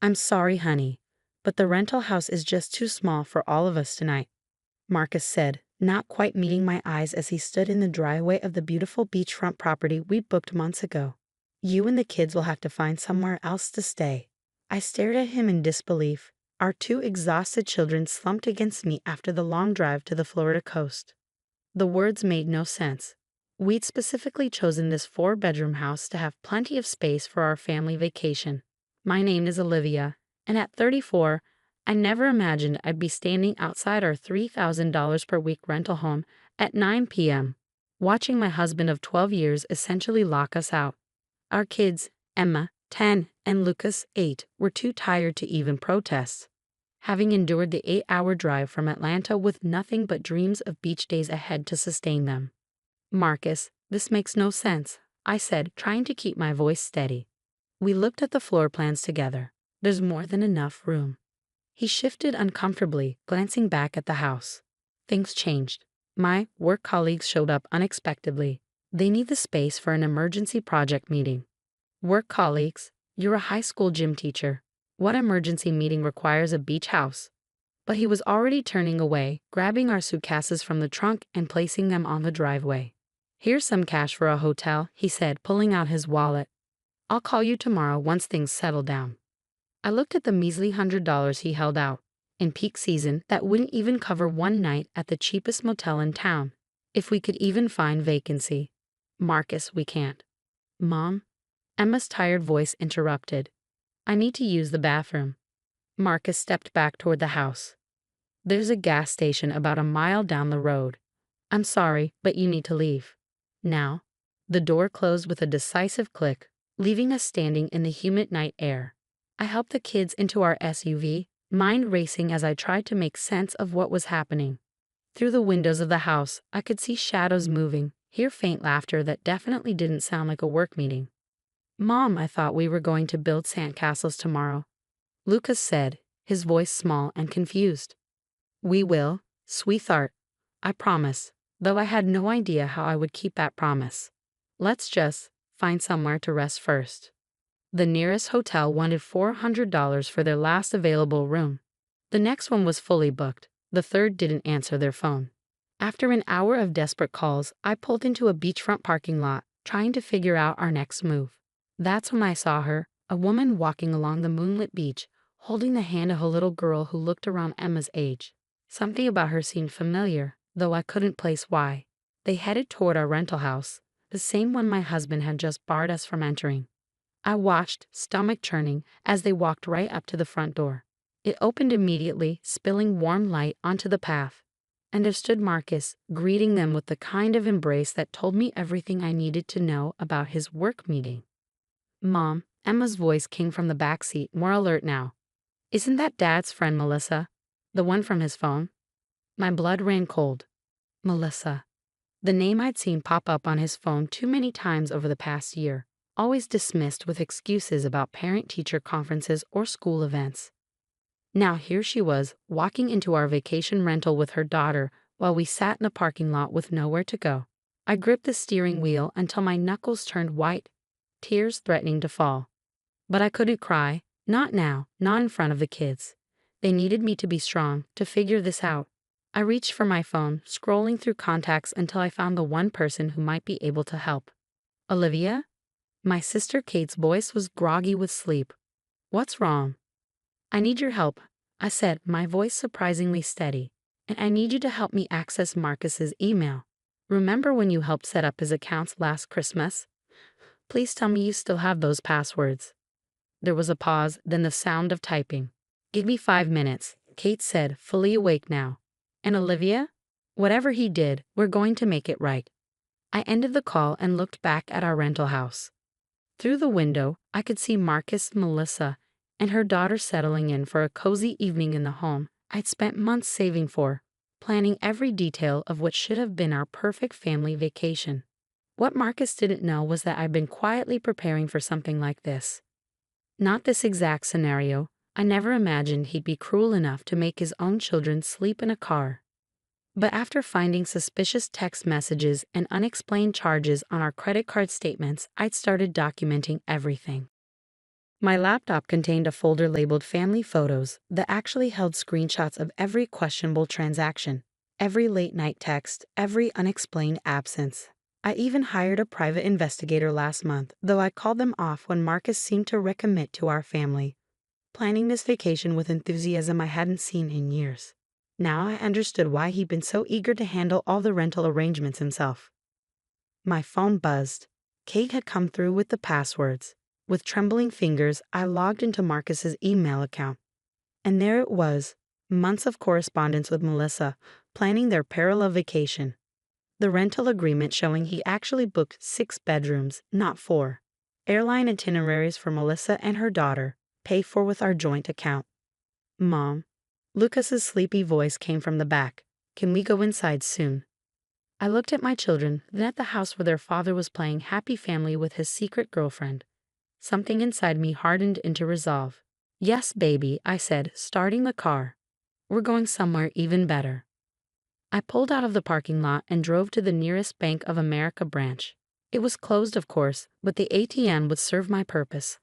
I'm sorry, honey, but the rental house is just too small for all of us tonight, Marcus said, not quite meeting my eyes as he stood in the driveway of the beautiful beachfront property we'd booked months ago. You and the kids will have to find somewhere else to stay. I stared at him in disbelief, our two exhausted children slumped against me after the long drive to the Florida coast. The words made no sense. We'd specifically chosen this four-bedroom house to have plenty of space for our family vacation. My name is Olivia, and at 34, I never imagined I'd be standing outside our $3,000 per week rental home at 9 p.m., watching my husband of 12 years essentially lock us out. Our kids, Emma, 10, and Lucas, 8, were too tired to even protest, having endured the 8-hour drive from Atlanta with nothing but dreams of beach days ahead to sustain them. Marcus, this makes no sense, I said, trying to keep my voice steady. We looked at the floor plans together. There's more than enough room. He shifted uncomfortably, glancing back at the house. Things changed. My work colleagues showed up unexpectedly. They need the space for an emergency project meeting. Work colleagues? You're a high school gym teacher. What emergency meeting requires a beach house? But he was already turning away, grabbing our suitcases from the trunk and placing them on the driveway. Here's some cash for a hotel, he said, pulling out his wallet. I'll call you tomorrow once things settle down. I looked at the measly $100 he held out. In peak season, that wouldn't even cover one night at the cheapest motel in town. If we could even find vacancy. Marcus, we can't. Mom? Emma's tired voice interrupted. I need to use the bathroom. Marcus stepped back toward the house. There's a gas station about a mile down the road. I'm sorry, but you need to leave. Now. The door closed with a decisive click, leaving us standing in the humid night air. I helped the kids into our SUV, mind racing as I tried to make sense of what was happening. Through the windows of the house, I could see shadows moving, hear faint laughter that definitely didn't sound like a work meeting. Mom, I thought we were going to build sandcastles tomorrow, Lucas said, his voice small and confused. We will, sweetheart. I promise, though I had no idea how I would keep that promise. Let's just find somewhere to rest first. The nearest hotel wanted $400 for their last available room. The next one was fully booked. The third didn't answer their phone. After an hour of desperate calls, I pulled into a beachfront parking lot, trying to figure out our next move. That's when I saw her, a woman walking along the moonlit beach, holding the hand of a little girl who looked around Emma's age. Something about her seemed familiar, though I couldn't place why. They headed toward our rental house, the same one my husband had just barred us from entering. I watched, stomach churning, as they walked right up to the front door. It opened immediately, spilling warm light onto the path. And there stood Marcus, greeting them with the kind of embrace that told me everything I needed to know about his work meeting. Mom, Emma's voice came from the back seat, more alert now. Isn't that Dad's friend Melissa? The one from his phone? My blood ran cold. Melissa. The name I'd seen pop up on his phone too many times over the past year, always dismissed with excuses about parent-teacher conferences or school events. Now here she was, walking into our vacation rental with her daughter while we sat in a parking lot with nowhere to go. I gripped the steering wheel until my knuckles turned white, tears threatening to fall. But I couldn't cry, not now, not in front of the kids. They needed me to be strong, to figure this out. I reached for my phone, scrolling through contacts until I found the one person who might be able to help. Olivia? My sister Kate's voice was groggy with sleep. What's wrong? I need your help, I said, my voice surprisingly steady. And I need you to help me access Marcus's email. Remember when you helped set up his accounts last Christmas? Please tell me you still have those passwords. There was a pause, then the sound of typing. Give me 5 minutes, Kate said, fully awake now. And Olivia? Whatever he did, we're going to make it right. I ended the call and looked back at our rental house. Through the window, I could see Marcus, Melissa, and her daughter settling in for a cozy evening in the home I'd spent months saving for, planning every detail of what should have been our perfect family vacation. What Marcus didn't know was that I'd been quietly preparing for something like this. Not this exact scenario. I never imagined he'd be cruel enough to make his own children sleep in a car. But after finding suspicious text messages and unexplained charges on our credit card statements, I'd started documenting everything. My laptop contained a folder labeled Family Photos that actually held screenshots of every questionable transaction, every late-night text, every unexplained absence. I even hired a private investigator last month, though I called them off when Marcus seemed to recommit to our family, planning this vacation with enthusiasm I hadn't seen in years. Now I understood why he'd been so eager to handle all the rental arrangements himself. My phone buzzed. Kate had come through with the passwords. With trembling fingers, I logged into Marcus's email account. And there it was, months of correspondence with Melissa, planning their parallel vacation. The rental agreement showing he actually booked 6 bedrooms, not 4. Airline itineraries for Melissa and her daughter, paid for with our joint account. Mom. Lucas's sleepy voice came from the back. Can we go inside soon? I looked at my children, then at the house where their father was playing happy family with his secret girlfriend. Something inside me hardened into resolve. Yes, baby, I said, starting the car. We're going somewhere even better. I pulled out of the parking lot and drove to the nearest Bank of America branch. It was closed, of course, but the ATM would serve my purpose.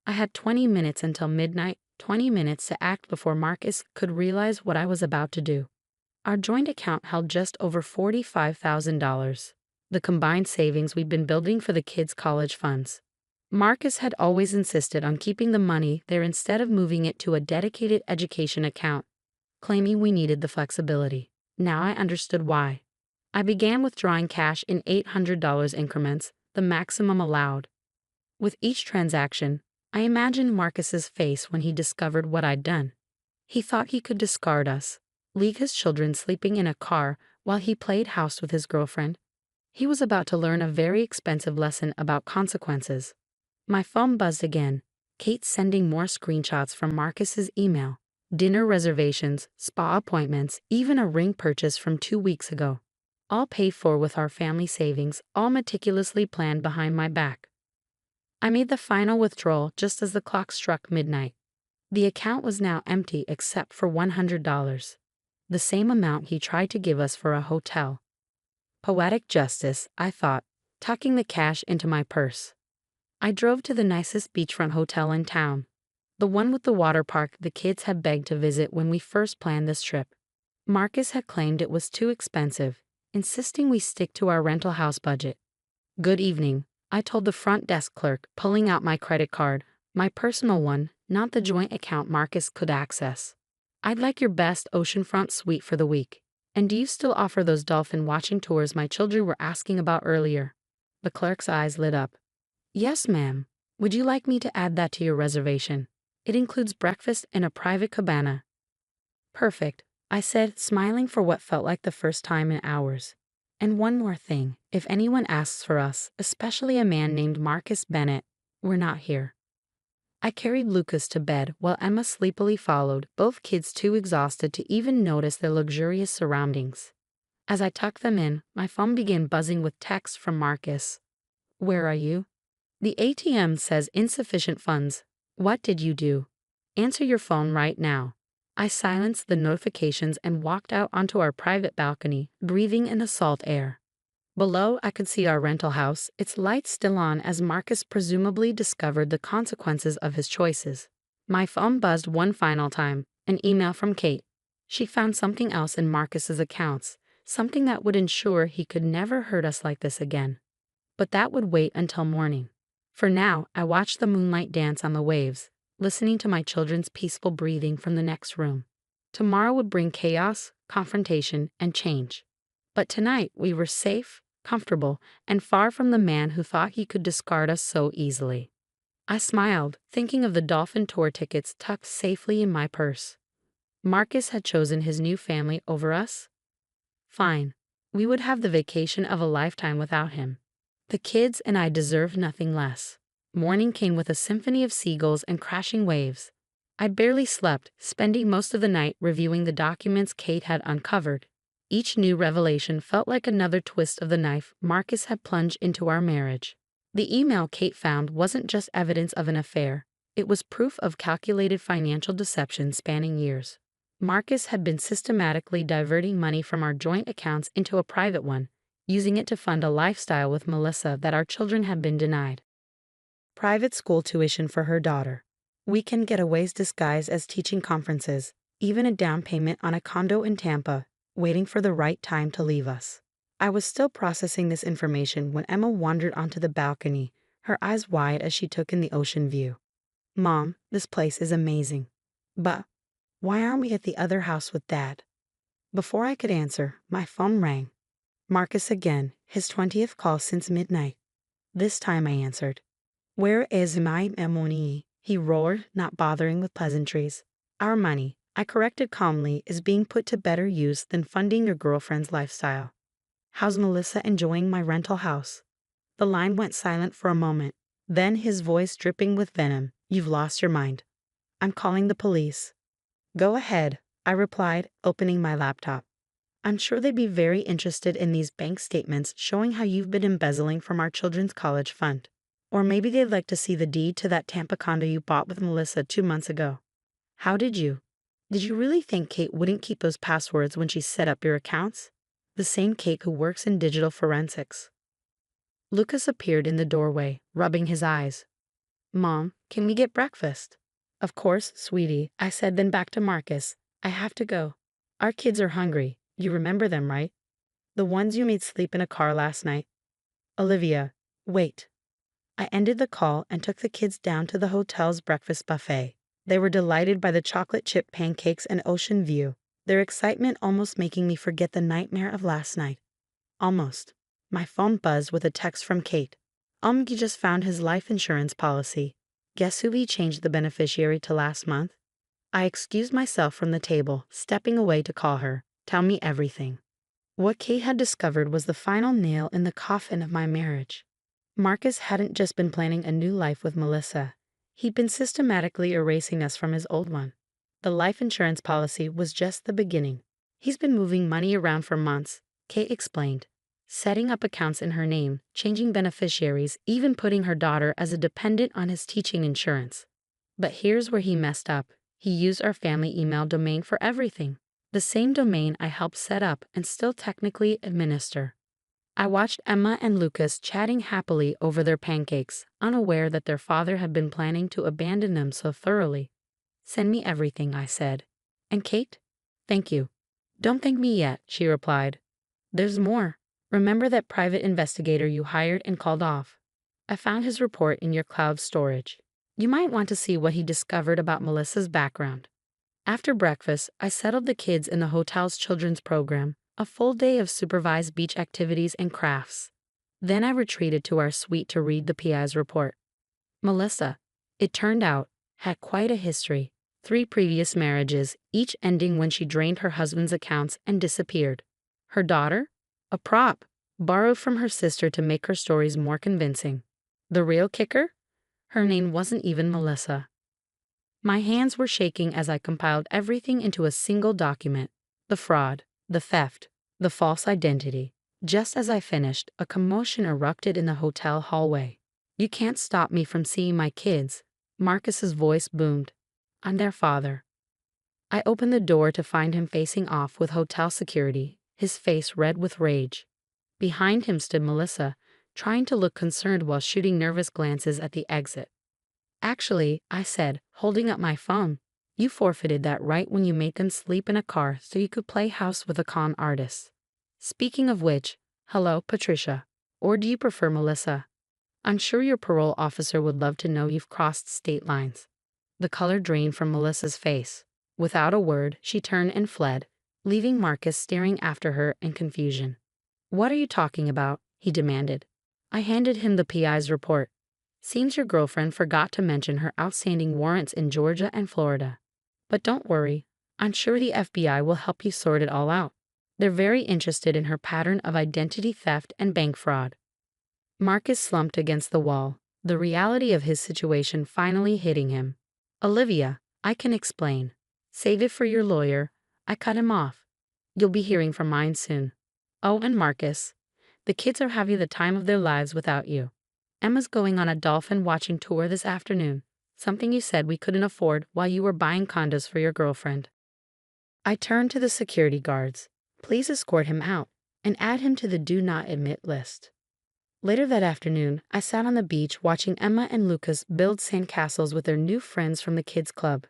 I had 20 minutes until midnight, 20 minutes to act before Marcus could realize what I was about to do. Our joint account held just over $45,000, the combined savings we'd been building for the kids' college funds. Marcus had always insisted on keeping the money there instead of moving it to a dedicated education account, claiming we needed the flexibility. Now I understood why. I began withdrawing cash in $800 increments, the maximum allowed. With each transaction, I imagined Marcus's face when he discovered what I'd done. He thought he could discard us, leave his children sleeping in a car while he played house with his girlfriend. He was about to learn a very expensive lesson about consequences. My phone buzzed again, Kate sending more screenshots from Marcus's email. Dinner reservations, spa appointments, even a ring purchase from 2 weeks ago. All paid for with our family savings, all meticulously planned behind my back. I made the final withdrawal just as the clock struck midnight. The account was now empty except for $100, the same amount he tried to give us for a hotel. Poetic justice, I thought, tucking the cash into my purse. I drove to the nicest beachfront hotel in town. The one with the water park the kids had begged to visit when we first planned this trip. Marcus had claimed it was too expensive, insisting we stick to our rental house budget. Good evening, I told the front desk clerk, pulling out my credit card, my personal one, not the joint account Marcus could access. I'd like your best oceanfront suite for the week. And do you still offer those dolphin watching tours my children were asking about earlier? The clerk's eyes lit up. Yes, ma'am. Would you like me to add that to your reservation? It includes breakfast and a private cabana. Perfect, I said, smiling for what felt like the first time in hours. And one more thing, if anyone asks for us, especially a man named Marcus Bennett, we're not here. I carried Lucas to bed while Emma sleepily followed, both kids too exhausted to even notice their luxurious surroundings. As I tucked them in, my phone began buzzing with texts from Marcus. Where are you? The ATM says insufficient funds. What did you do? Answer your phone right now. I silenced the notifications and walked out onto our private balcony, breathing in the salt air. Below, I could see our rental house, its lights still on as Marcus presumably discovered the consequences of his choices. My phone buzzed one final time, an email from Kate. She found something else in Marcus's accounts, something that would ensure he could never hurt us like this again. But that would wait until morning. For now, I watched the moonlight dance on the waves, listening to my children's peaceful breathing from the next room. Tomorrow would bring chaos, confrontation, and change. But tonight we were safe, comfortable, and far from the man who thought he could discard us so easily. I smiled, thinking of the dolphin tour tickets tucked safely in my purse. Marcus had chosen his new family over us? Fine. We would have the vacation of a lifetime without him. The kids and I deserved nothing less. Morning came with a symphony of seagulls and crashing waves. I barely slept, spending most of the night reviewing the documents Kate had uncovered. Each new revelation felt like another twist of the knife Marcus had plunged into our marriage. The email Kate found wasn't just evidence of an affair, it was proof of calculated financial deception spanning years. Marcus had been systematically diverting money from our joint accounts into a private one, using it to fund a lifestyle with Melissa that our children had been denied. Private school tuition for her daughter, Weekend getaways disguised as teaching conferences, even a down payment on a condo in Tampa, waiting for the right time to leave us. I was still processing this information when Emma wandered onto the balcony, her eyes wide as she took in the ocean view. Mom, this place is amazing. But why aren't we at the other house with Dad? Before I could answer, my phone rang. Marcus again, his 20th call since midnight. This time I answered. Where is my money? He roared, not bothering with pleasantries. Our money, I corrected calmly, is being put to better use than funding your girlfriend's lifestyle. How's Melissa enjoying my rental house? The line went silent for a moment. Then his voice dripping with venom. You've lost your mind. I'm calling the police. Go ahead, I replied, opening my laptop. I'm sure they'd be very interested in these bank statements showing how you've been embezzling from our children's college fund. Or maybe they'd like to see the deed to that Tampa condo you bought with Melissa 2 months ago. How did you? Did you really think Kate wouldn't keep those passwords when she set up your accounts? The same Kate who works in digital forensics. Lucas appeared in the doorway, rubbing his eyes. Mom, can we get breakfast? Of course, sweetie, I said, then back to Marcus. I have to go. Our kids are hungry. You remember them, right? The ones you made sleep in a car last night. Olivia, wait. I ended the call and took the kids down to the hotel's breakfast buffet. They were delighted by the chocolate chip pancakes and ocean view, their excitement almost making me forget the nightmare of last night. Almost. My phone buzzed with a text from Kate. He just found his life insurance policy. Guess who he changed the beneficiary to last month? I excused myself from the table, stepping away to call her. Tell me everything. What Kate had discovered was the final nail in the coffin of my marriage. Marcus hadn't just been planning a new life with Melissa. He'd been systematically erasing us from his old one. The life insurance policy was just the beginning. He's been moving money around for months, Kate explained. Setting up accounts in her name, changing beneficiaries, even putting her daughter as a dependent on his teaching insurance. But here's where he messed up. He used our family email domain for everything. The same domain I helped set up and still technically administer. I watched Emma and Lucas chatting happily over their pancakes, unaware that their father had been planning to abandon them so thoroughly. Send me everything, I said. And Kate? Thank you. Don't thank me yet, she replied. There's more. Remember that private investigator you hired and called off? I found his report in your cloud storage. You might want to see what he discovered about Melissa's background. After breakfast, I settled the kids in the hotel's children's program, a full day of supervised beach activities and crafts. Then I retreated to our suite to read the PI's report. Melissa, it turned out, had quite a history. 3 previous marriages, each ending when she drained her husband's accounts and disappeared. Her daughter? A prop, borrowed from her sister to make her stories more convincing. The real kicker? Her name wasn't even Melissa. My hands were shaking as I compiled everything into a single document. The fraud, the theft, the false identity. Just as I finished, a commotion erupted in the hotel hallway. You can't stop me from seeing my kids, Marcus's voice boomed. I'm their father. I opened the door to find him facing off with hotel security, his face red with rage. Behind him stood Melissa, trying to look concerned while shooting nervous glances at the exit. Actually, I said, holding up my phone, you forfeited that right when you made them sleep in a car so you could play house with a con artist. Speaking of which, hello, Patricia. Or do you prefer Melissa? I'm sure your parole officer would love to know you've crossed state lines. The color drained from Melissa's face. Without a word, she turned and fled, leaving Marcus staring after her in confusion. What are you talking about? He demanded. I handed him the PI's report. Seems your girlfriend forgot to mention her outstanding warrants in Georgia and Florida. But don't worry, I'm sure the FBI will help you sort it all out. They're very interested in her pattern of identity theft and bank fraud. Marcus slumped against the wall, the reality of his situation finally hitting him. Olivia, I can explain. Save it for your lawyer. I cut him off. You'll be hearing from mine soon. Oh, and Marcus, the kids are having the time of their lives without you. Emma's going on a dolphin watching tour this afternoon, something you said we couldn't afford while you were buying condos for your girlfriend. I turned to the security guards. Please escort him out and add him to the do not admit list. Later that afternoon, I sat on the beach watching Emma and Lucas build sandcastles with their new friends from the kids' club.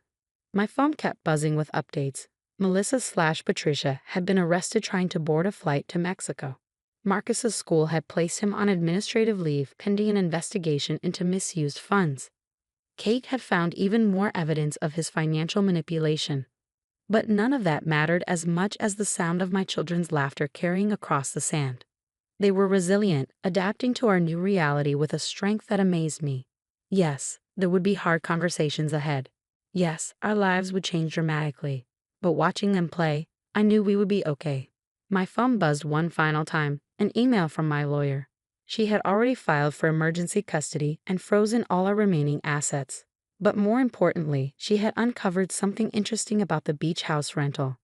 My phone kept buzzing with updates. Melissa/Patricia had been arrested trying to board a flight to Mexico. Marcus's school had placed him on administrative leave pending an investigation into misused funds. Kate had found even more evidence of his financial manipulation. But none of that mattered as much as the sound of my children's laughter carrying across the sand. They were resilient, adapting to our new reality with a strength that amazed me. Yes, there would be hard conversations ahead. Yes, our lives would change dramatically. But watching them play, I knew we would be okay. My phone buzzed one final time, an email from my lawyer. She had already filed for emergency custody and frozen all our remaining assets. But more importantly, she had uncovered something interesting about the beach house rental.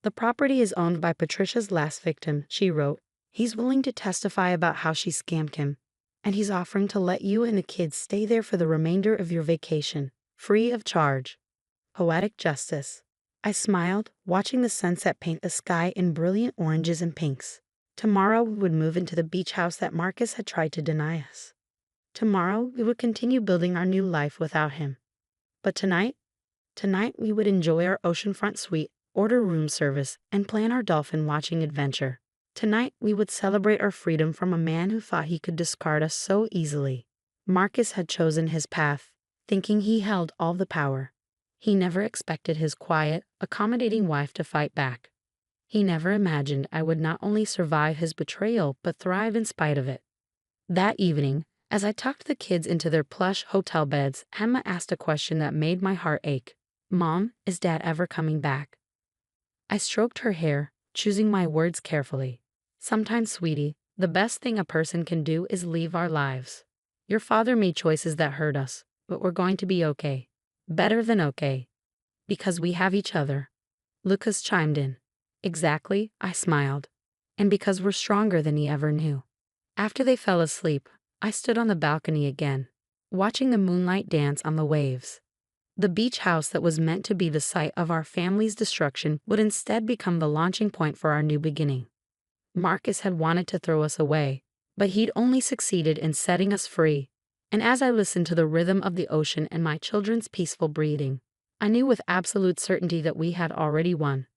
The property is owned by Patricia's last victim, she wrote. He's willing to testify about how she scammed him, and he's offering to let you and the kids stay there for the remainder of your vacation, free of charge. Poetic justice. I smiled, watching the sunset paint the sky in brilliant oranges and pinks. Tomorrow we would move into the beach house that Marcus had tried to deny us. Tomorrow we would continue building our new life without him. But tonight we would enjoy our oceanfront suite, order room service, and plan our dolphin watching adventure. Tonight we would celebrate our freedom from a man who thought he could discard us so easily. Marcus had chosen his path, thinking he held all the power. He never expected his quiet, accommodating wife to fight back. He never imagined I would not only survive his betrayal but thrive in spite of it. That evening, as I tucked the kids into their plush hotel beds, Emma asked a question that made my heart ache. Mom, is Dad ever coming back? I stroked her hair, choosing my words carefully. Sometimes, sweetie, the best thing a person can do is leave our lives. Your father made choices that hurt us, but we're going to be okay. Better than okay. Because we have each other. Lucas chimed in. Exactly, I smiled. And because we're stronger than he ever knew. After they fell asleep, I stood on the balcony again, watching the moonlight dance on the waves. The beach house that was meant to be the site of our family's destruction would instead become the launching point for our new beginning. Marcus had wanted to throw us away, but he'd only succeeded in setting us free. And as I listened to the rhythm of the ocean and my children's peaceful breathing, I knew with absolute certainty that we had already won.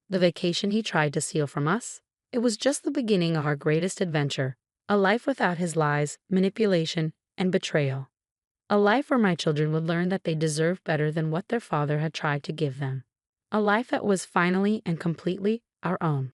The vacation he tried to steal from us? It was just the beginning of our greatest adventure, a life without his lies, manipulation, and betrayal. A life where my children would learn that they deserved better than what their father had tried to give them. A life that was finally and completely our own.